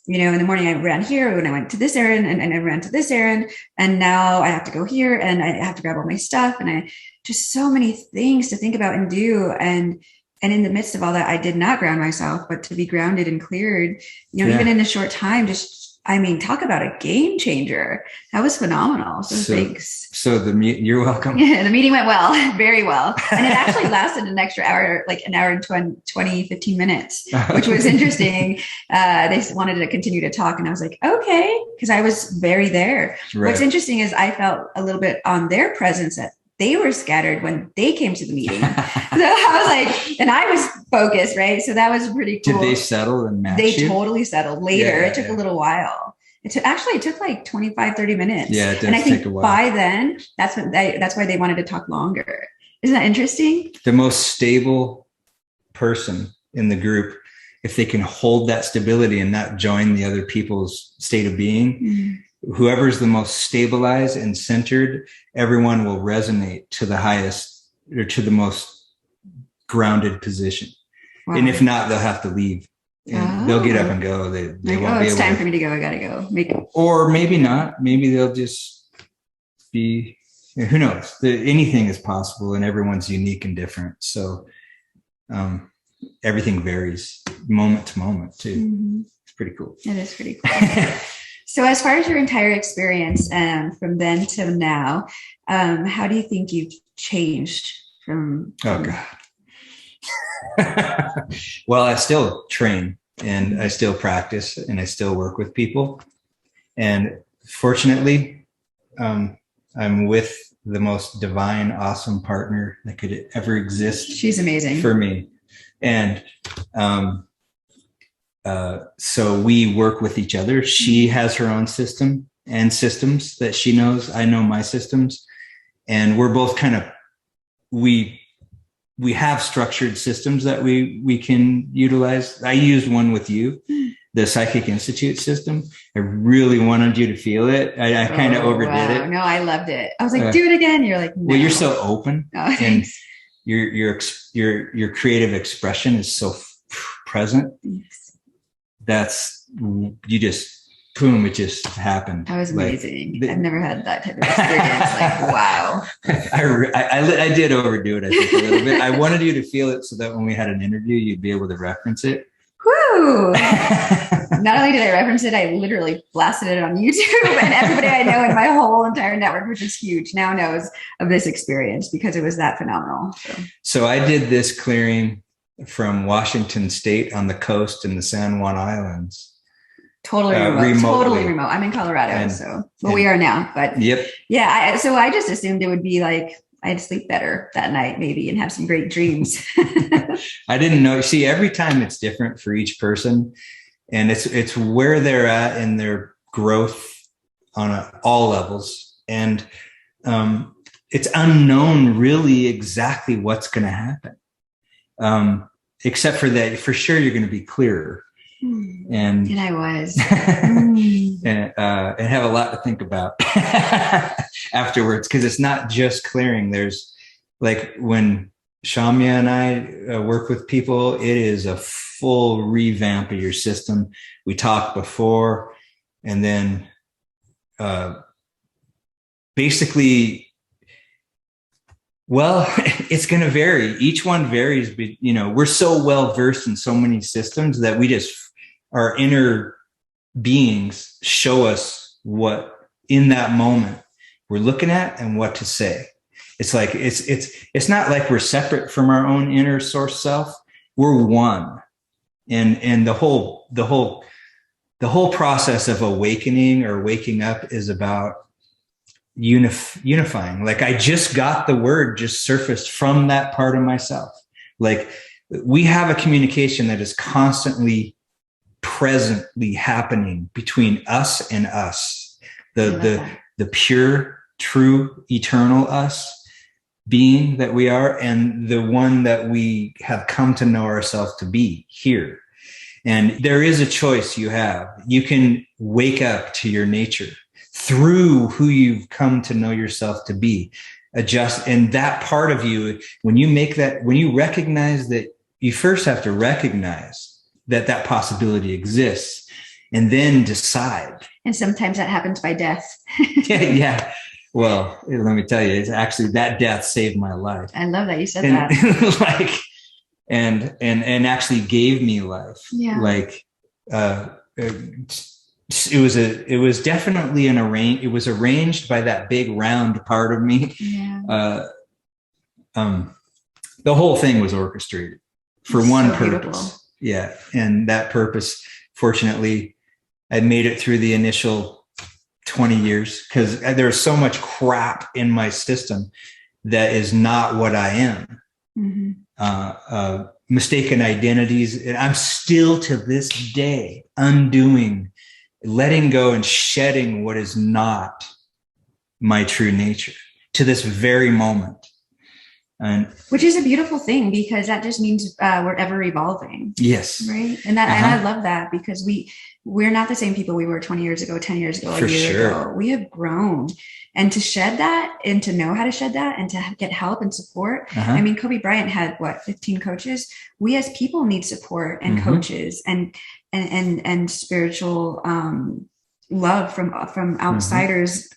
in the morning I ran here, when I went to this errand, and I ran to this errand, and now I have to go here, and I have to grab all my stuff, and I just so many things to think about and do. And in the midst of all that, I did not ground myself, but to be grounded and cleared, even in a short time, talk about a game changer. That was phenomenal. So thanks. You're welcome. Yeah, the meeting went well, very well. And it actually lasted an extra hour, like an hour and 15 minutes, which was interesting. They wanted to continue to talk, and I was like, okay, because I was very there. Right. What's interesting is I felt a little bit on their presence that they were scattered when they came to the meeting. So I was like, and I was focused, right? So that was pretty cool. Did they settle and match you? They totally settled later. It took a little while. It took like 25, 30 minutes. Yeah, it does and I think take a while. By then, that's why they wanted to talk longer. Isn't that interesting? The most stable person in the group, if they can hold that stability and not join the other people's state of being, whoever's the most stabilized and centered, everyone will resonate to the highest or to the most grounded position. Wow. And if not, they'll have to leave. And they'll get up and go. They won't be it's time for me to go. I gotta go. Or maybe not. Maybe they'll just be, who knows? Anything is possible, and everyone's unique and different. So everything varies moment to moment too. Mm-hmm. It's pretty cool. It is pretty cool. So as far as your entire experience from then to now, how do you think you've changed from Oh God. Well, I still train and I still practice and I still work with people. And fortunately, I'm with the most divine, awesome partner that could ever exist. She's amazing for me. And so we work with each other. She has her own system and systems that she knows. I know my systems. And we're both kind of, we have structured systems that we can utilize. I used one with you, the Psychic Institute system. I really wanted you to feel it. I kind of overdid it. No, I loved it. I was like, do it again. You're like, no. Well, you're so open, Oh, and your creative expression is so present. Thanks. That's, you just, boom, it just happened. That was amazing. I've never had that type of experience. Like, wow. I did overdo it, I think, a little bit. I wanted you to feel it so that when we had an interview, you'd be able to reference it. Woo! Not only did I reference it, I literally blasted it on YouTube, and everybody I know in my whole entire network, which is huge, now knows of this experience because it was that phenomenal. So I did this clearing from Washington State on the coast in the San Juan Islands. Totally remote. Totally remote. I'm in Colorado, we are now. But yep. Yeah, so I just assumed it would be like I'd sleep better that night maybe and have some great dreams. I didn't know. See, every time it's different for each person, and it's where they're at in their growth on all levels, and it's unknown really exactly what's going to happen. Except for that, for sure, you're going to be clearer. And I was. and have a lot to think about afterwards, because it's not just clearing. There's, like, when Shamya and I work with people, it is a full revamp of your system. We talked before, and then basically, well, it's going to vary. Each one varies, but we're so well versed in so many systems that we just, our inner beings show us what in that moment we're looking at and what to say. It's like, it's not like we're separate from our own inner source self. We're one. And the whole process of awakening or waking up is about unifying. Like, I just got the word just surfaced from that part of myself. Like, we have a communication that is constantly presently happening between us and us, the pure, true, eternal us being that we are, and the one that we have come to know ourselves to be here. And there is a choice you have. You can wake up to your nature through who you've come to know yourself to be. Adjust. And that part of you, when you make that, when you recognize that, you first have to recognize that possibility exists, and then decide. And sometimes that happens by death. Yeah. Well, let me tell you, it's actually that death saved my life. I love that you said that. Like, and actually gave me life. Yeah. Like, it was definitely it was arranged by that big round part of me. Yeah. The whole thing was orchestrated for one purpose. Beautiful. Yeah. And that purpose, fortunately, I made it through the initial 20 years, because there's so much crap in my system that is not what I am. Mm-hmm. Mistaken identities. And I'm still to this day undoing, letting go and shedding what is not my true nature to this very moment. And which is a beautiful thing, because that just means we're ever evolving. Yes. Right. And that, and I love that, because we're not the same people we were 20 years ago, 10 years ago, a year ago. We have grown, and to shed that, and to know how to shed that, and to get help and support. I mean, Kobe Bryant had 15 coaches. We as people need support and coaches and spiritual love from outsiders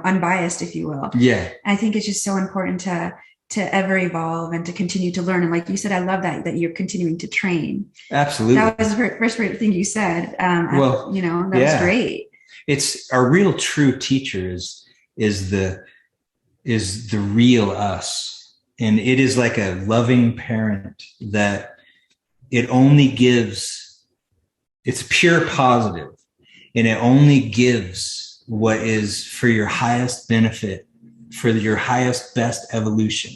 unbiased, if you will. Yeah. I think it's just so important to ever evolve and to continue to learn. And like you said, I love that you're continuing to train. Absolutely. That was the first thing you said. Well, that was great. It's our real true teacher is the real us. And it is like a loving parent that it only gives, it's pure positive, and it only gives what is for your highest benefit, for your highest, best evolution.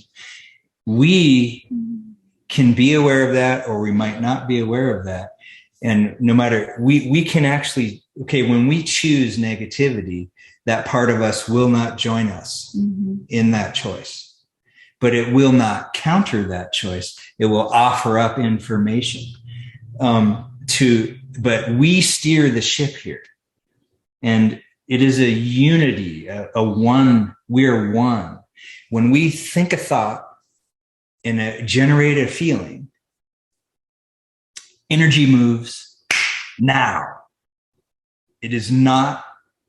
We can be aware of that, or we might not be aware of that. And no matter, we can actually, when we choose negativity, that part of us will not join us in that choice, but it will not counter that choice. It will offer up information but we steer the ship here. And it is a unity, a one, we're one. When we think a thought and generate a feeling, energy moves now. It is not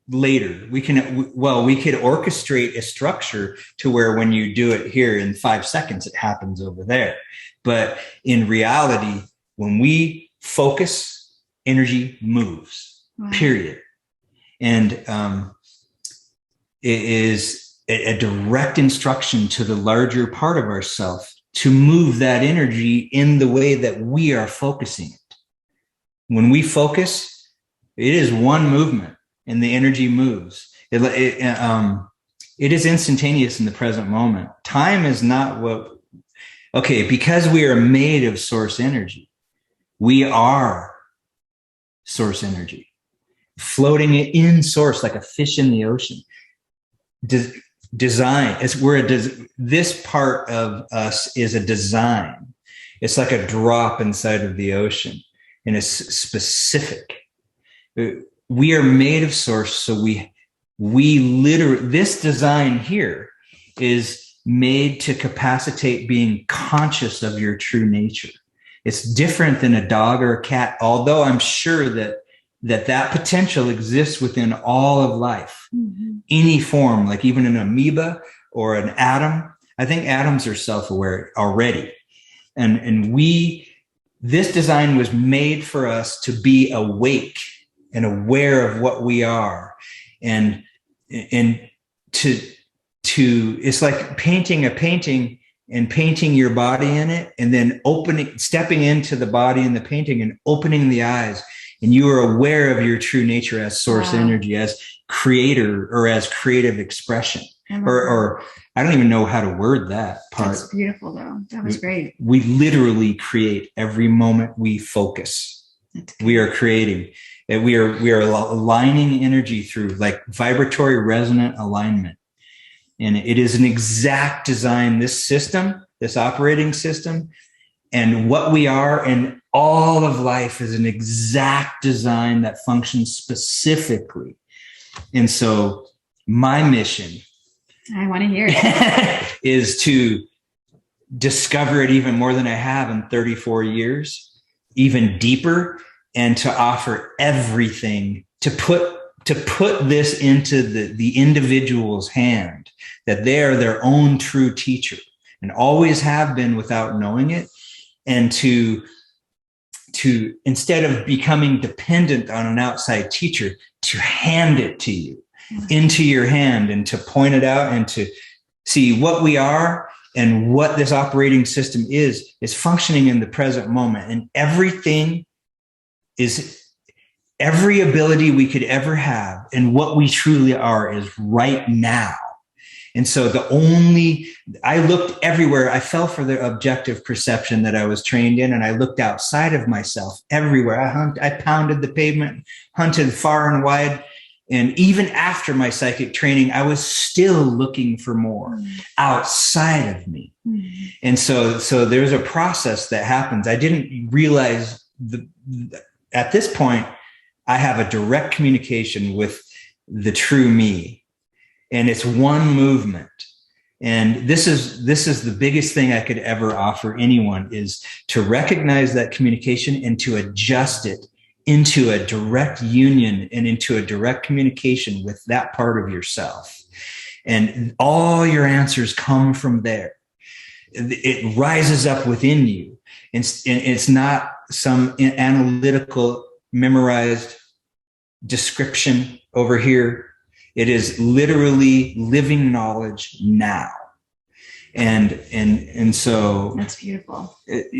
later. We could orchestrate a structure to where when you do it here in 5 seconds, it happens over there. But in reality, when we focus, energy moves, period. And it is a direct instruction to the larger part of ourself to move that energy in the way that we are focusing it. When we focus, it is one movement and the energy moves. It is instantaneous in the present moment. Time is not because we are made of source energy. We are source energy, floating in source like a fish in the ocean. Design. This part of us is a design. It's like a drop inside of the ocean, and it's specific. We are made of source, so we literally, this design here is made to capacitate being conscious of your true nature. It's different than a dog or a cat, although I'm sure that potential exists within all of life, any form, like even an amoeba or an atom. I think atoms are self-aware already. And this design was made for us to be awake and aware of what we are. And to it's like painting a painting and painting your body in it, and then stepping into the body in the painting and opening the eyes. And you are aware of your true nature as source energy, as creator, or as creative expression, or I don't even know how to word that part. That's beautiful though. That was great. We literally create every moment we focus. We are creating, and we are aligning energy through like vibratory resonant alignment. And it is an exact design, this system, this operating system, and what we are and all of life is an exact design that functions specifically. And so my mission, I want to hear it, is to discover it even more than I have in 34 years, even deeper, and to offer everything to put this into the individual's hand, that they are their own true teacher and always have been without knowing it. And to instead of becoming dependent on an outside teacher, to hand it to you into your hand and to point it out and to see what we are and what this operating system is functioning in the present moment. And everything is, every ability we could ever have and what we truly are is right now. And so I looked everywhere. I fell for the objective perception that I was trained in, and I looked outside of myself everywhere. I pounded the pavement, hunted far and wide. And even after my psychic training, I was still looking for more outside of me. And so there's a process that happens. I didn't realize at this point, I have a direct communication with the true me. And it's one movement. And this is the biggest thing I could ever offer anyone, is to recognize that communication and to adjust it into a direct union and into a direct communication with that part of yourself. And all your answers come from there. It rises up within you. It's not some analytical, memorized description over here. It is literally living knowledge now. And so that's beautiful.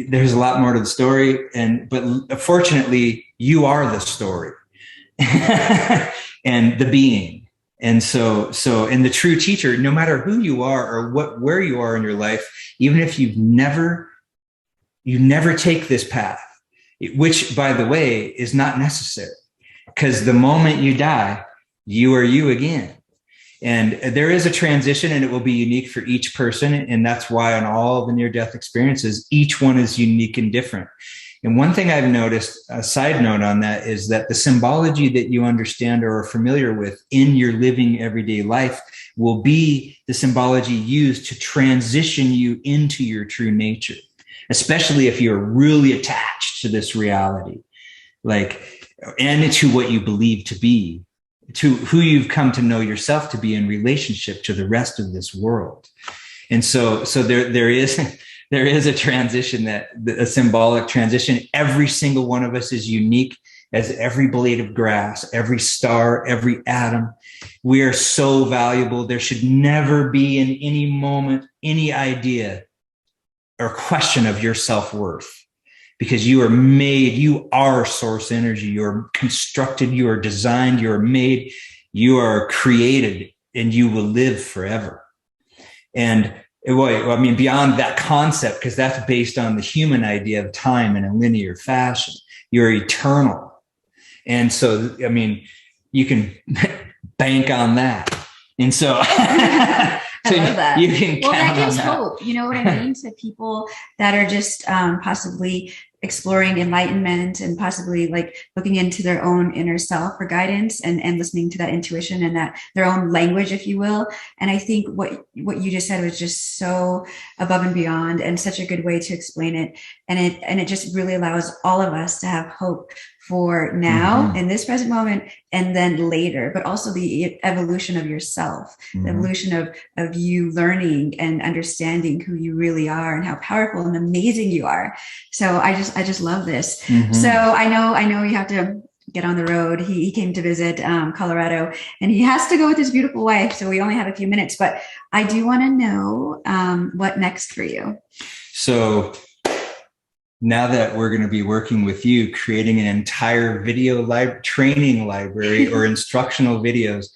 There's a lot more to the story, but fortunately, you are the story and the being. And so the true teacher, no matter who you are or where you are in your life, even if you never take this path, which, by the way, is not necessary, because the moment you die, you are you again. And there is a transition, and it will be unique for each person. And that's why on all the near-death experiences, each one is unique and different. And one thing I've noticed, a side note on that, is that the symbology that you understand or are familiar with in your living everyday life will be the symbology used to transition you into your true nature, especially if you're really attached to this reality, and to what you believe to be, to who you've come to know yourself to be in relationship to the rest of this world. And so there is a transition, a symbolic transition. Every single one of us is unique as every blade of grass, every star, every atom. We are so valuable. There should never be in any moment any idea or question of your self-worth, because you are made, you are source energy, you're constructed, you are designed, you are made, you are created, and you will live forever. And beyond that concept, because that's based on the human idea of time in a linear fashion, you're eternal. And so, you can bank on that. And so, I love that. You can well, that count gives on that. hope. You know what I mean? To people that are just possibly exploring enlightenment and possibly looking into their own inner self for guidance and listening to that intuition and that their own language, if you will. And I think what you just said was just so above and beyond and such a good way to explain it. And it just really allows all of us to have hope for now in this present moment and then later, but also the evolution of yourself, the evolution of you learning and understanding who you really are and how powerful and amazing you are. So I just love this. So I know you have to get on the road. He came to visit Colorado, and he has to go with his beautiful wife. So we only have a few minutes, but I do want to know what next for you. So now that we're going to be working with you, creating an entire video training library or instructional videos,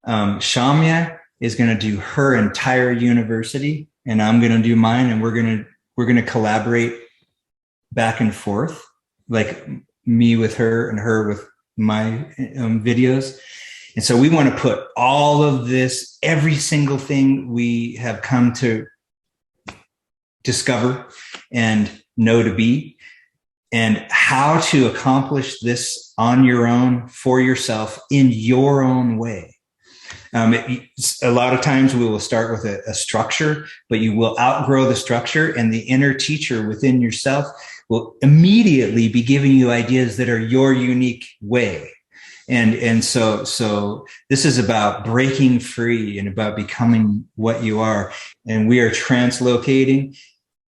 Shamya is going to do her entire university, and I'm going to do mine, and we're going to collaborate back and forth, like me with her and her with my videos. And so we want to put all of this, every single thing we have come to discover and know to be, and how to accomplish this on your own, for yourself, in your own way. A lot of times we will start with a structure, but you will outgrow the structure, and the inner teacher within yourself will immediately be giving you ideas that are your unique way. And so this is about breaking free and about becoming what you are. And we are translocating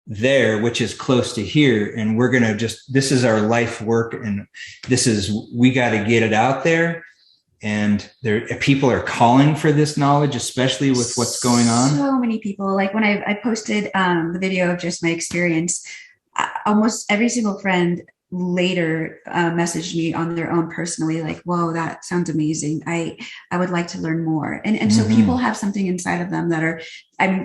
there, which is close to here. And we're going to this is our life work. And we got to get it out there. And people are calling for this knowledge, especially with what's going on. So many people, like when I posted the video of just my experience, almost every single friend later messaged me on their own personally, like, whoa, that sounds amazing. I would like to learn more. And so people have something inside of them that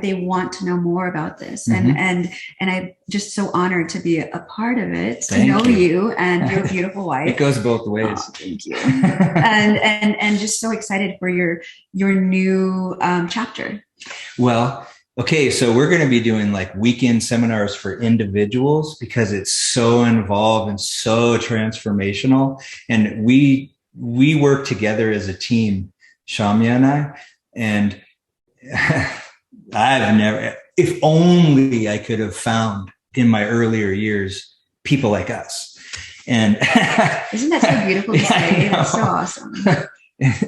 they want to know more about this. And I'm just so honored to be a part of it, to know you and your beautiful wife. It goes both ways. Oh, thank you. and just so excited for your new chapter. Well, okay, so we're going to be doing like weekend seminars for individuals because it's so involved and so transformational. And we work together as a team, Shamya and I. And if only I could have found in my earlier years people like us. And isn't that so beautiful to say? That's so awesome.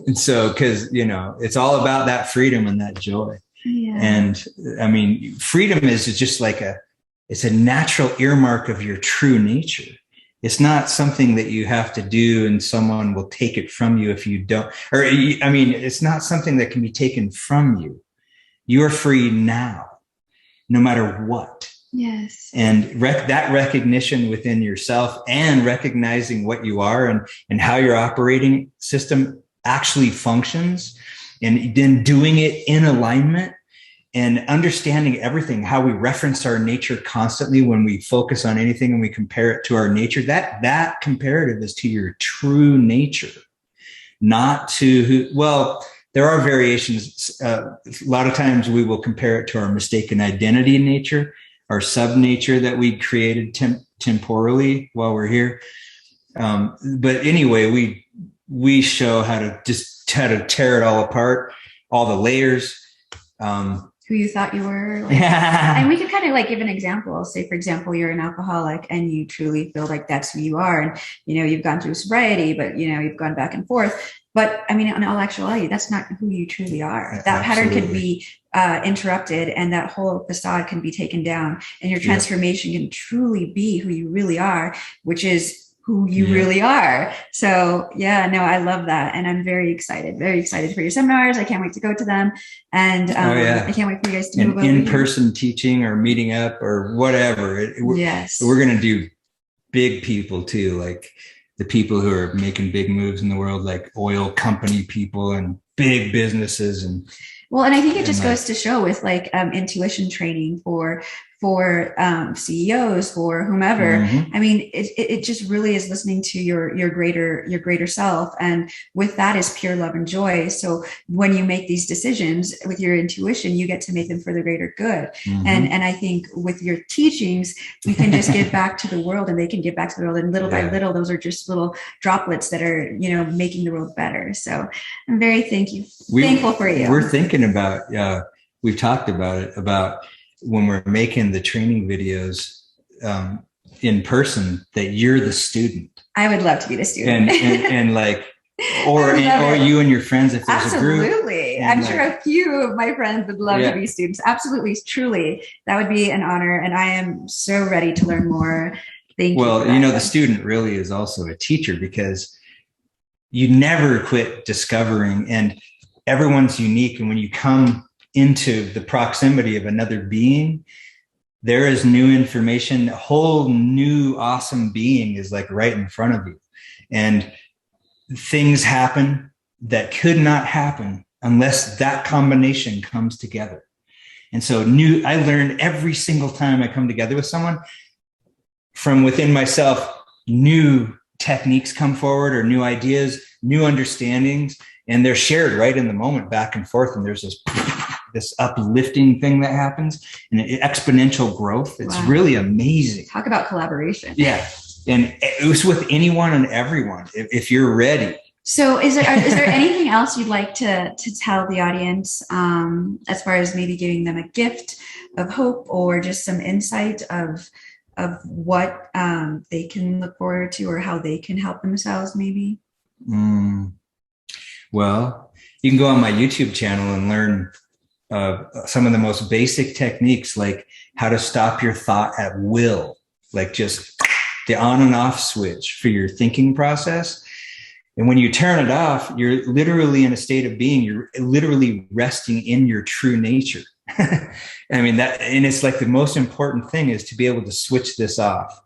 And so, because, it's all about that freedom and that joy. Yeah. And I mean, freedom is just like it's a natural earmark of your true nature. It's not something that you have to do and someone will take it from you if you don't. Or, I mean, it's not something that can be taken from you. You're free now, no matter what. Yes. And that recognition within yourself and recognizing what you are and how your operating system actually functions, and then doing it in alignment and understanding everything, how we reference our nature constantly when we focus on anything and we compare it to our nature, that comparative is to your true nature, not to there are variations. A lot of times we will compare it to our mistaken identity in nature, our sub-nature that we created temporally while we're here. But anyway, we show how to tear it all apart, all the layers. Who you thought you were. And we could kind of give an example. Say, for example, you're an alcoholic and you truly feel like that's who you are. And, you've gone through sobriety, but, you've gone back and forth. But I mean, in all actuality, that's not who you truly are. That pattern can be interrupted, and that whole facade can be taken down, and your transformation can truly be who you really are, which is who you really are. So I love that. And I'm very excited for your seminars. I can't wait to go to them. And I can't wait for you guys to move over in-person teaching or meeting up or whatever. We're going to do big people too, like the people who are making big moves in the world, like oil company people and big businesses. And I think it just goes to show with intuition training for CEOs, for whomever. Mm-hmm. I mean, it just really is listening to your greater self. And with that is pure love and joy. So when you make these decisions with your intuition, you get to make them for the greater good. Mm-hmm. And I think with your teachings, we can just give back to the world, and they can give back to the world. And little by little, those are just little droplets that are, making the world better. So I'm very thankful for you. We're thinking about, we've talked about it, about when we're making the training videos in person, that you're the student. I would love to be the student. and or you and your friends, if there's a group. Absolutely. I'm sure a few of my friends would love to be students. Absolutely. Truly. That would be an honor. And I am so ready to learn more. Thank you. Well, the student really is also a teacher, because you never quit discovering, and everyone's unique. And when you come into the proximity of another being, there is new information. A whole new awesome being is right in front of you, and things happen that could not happen unless that combination comes together. And so I learn every single time I come together with someone from within myself, new techniques come forward, or new ideas, new understandings, and they're shared right in the moment, back and forth. And there's this uplifting thing that happens, and exponential growth. It's really amazing. Talk about collaboration. Yeah. And it was with anyone and everyone, if you're ready. So is there anything else you'd like to tell the audience, as far as maybe giving them a gift of hope, or just some insight of what they can look forward to, or how they can help themselves maybe? Well, you can go on my YouTube channel and learn some of the most basic techniques, like how to stop your thought at will, like just the on and off switch for your thinking process. And when you turn it off, you're literally in a state of being. You're literally resting in your true nature. I mean, and it's the most important thing is to be able to switch this off.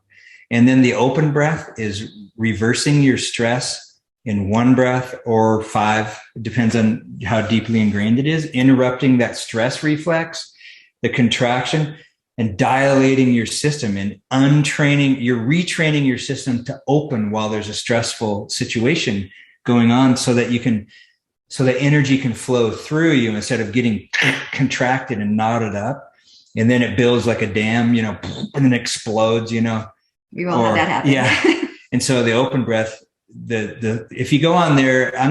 And then the open breath is reversing your stress in one breath or 5, it depends on how deeply ingrained it is, interrupting that stress reflex, the contraction, and dilating your system and you're retraining your system to open while there's a stressful situation going on, so that energy can flow through you instead of getting contracted and knotted up. And then it builds like a dam, and then explodes, We all have that happen. Yeah. And so the open breath, if you go on there, I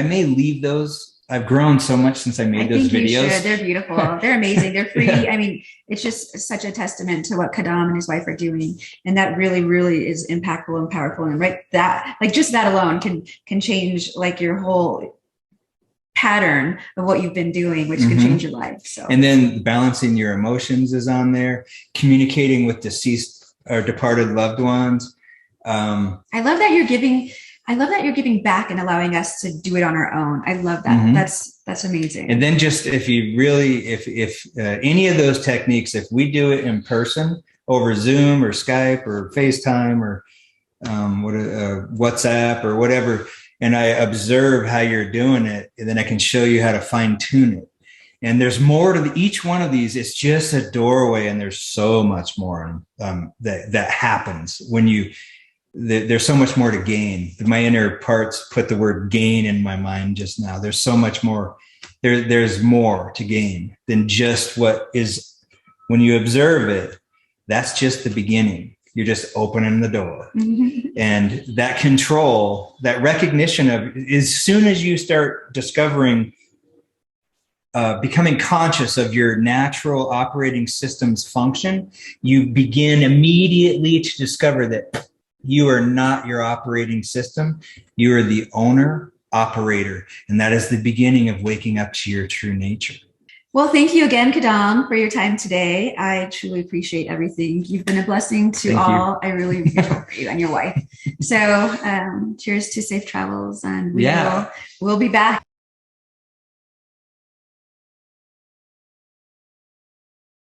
may leave those I've grown so much since I made those think videos. you should. They're beautiful. They're amazing. They're free. I mean, it's just such a testament to what Khadham and his wife are doing. And that really, really is impactful and powerful. And just that alone can change like your whole pattern of what you've been doing, which can change your life. So, and then balancing your emotions is on there, communicating with deceased or departed loved ones. I love that you're giving back and allowing us to do it on our own. I love that. That's amazing. And then just if you really, if any of those techniques, if we do it in person over Zoom or Skype or FaceTime or WhatsApp or whatever, and I observe how you're doing it, and then I can show you how to fine tune it. And there's more to each one of these. It's just a doorway, and there's so much more that happens when you. There's so much more to gain. My inner parts put the word gain in my mind just now. There's so much more. There's more to gain than just what is. When you observe it, that's just the beginning. You're just opening the door. And that control, that recognition of, as soon as you start discovering, becoming conscious of your natural operating system's function, you begin immediately to discover that you are not your operating system. You are the owner, operator. And that is the beginning of waking up to your true nature. Well, thank you again, Khadham, for your time today. I truly appreciate everything. You've been a blessing to all. I really feel for you and your wife. So cheers to safe travels, and we'll be back.